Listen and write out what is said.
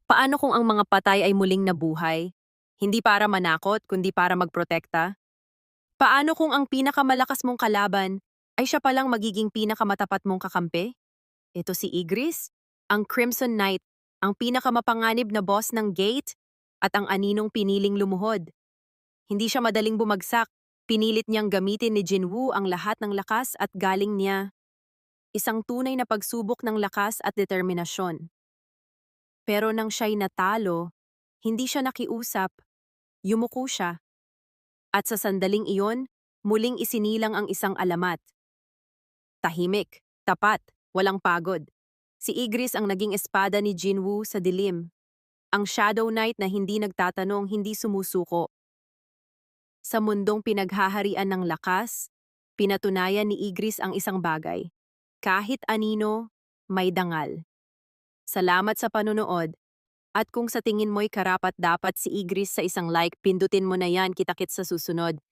Paano kung ang mga patay ay muling nabuhay? Hindi para manakot, kundi para magprotekta? Paano kung ang pinakamalakas mong kalaban ay siya palang magiging pinakamatapat mong kakampi? Ito si Igris, ang Crimson Knight, ang pinakamapanganib na boss ng Gate, at ang aninong piniling lumuhod. Hindi siya madaling bumagsak. Pinilit niyang gamitin ni Jinwoo ang lahat ng lakas at galing niya. Isang tunay na pagsubok ng lakas at determinasyon. Pero nang siya'y natalo, hindi siya nakiusap, yumuko siya. At sa sandaling iyon, muling isinilang ang isang alamat. Tahimik, tapat, walang pagod. Si Igris ang naging espada ni Jinwoo sa dilim. Ang Shadow Knight na hindi nagtatanong, hindi sumusuko. Sa mundong pinaghaharian ng lakas, pinatunayan ni Igris ang isang bagay. Kahit anino, may dangal. Salamat sa panunood. At kung sa tingin mo'y karapat-dapat si Igris sa isang like, pindutin mo na yan, kita-kits sa susunod.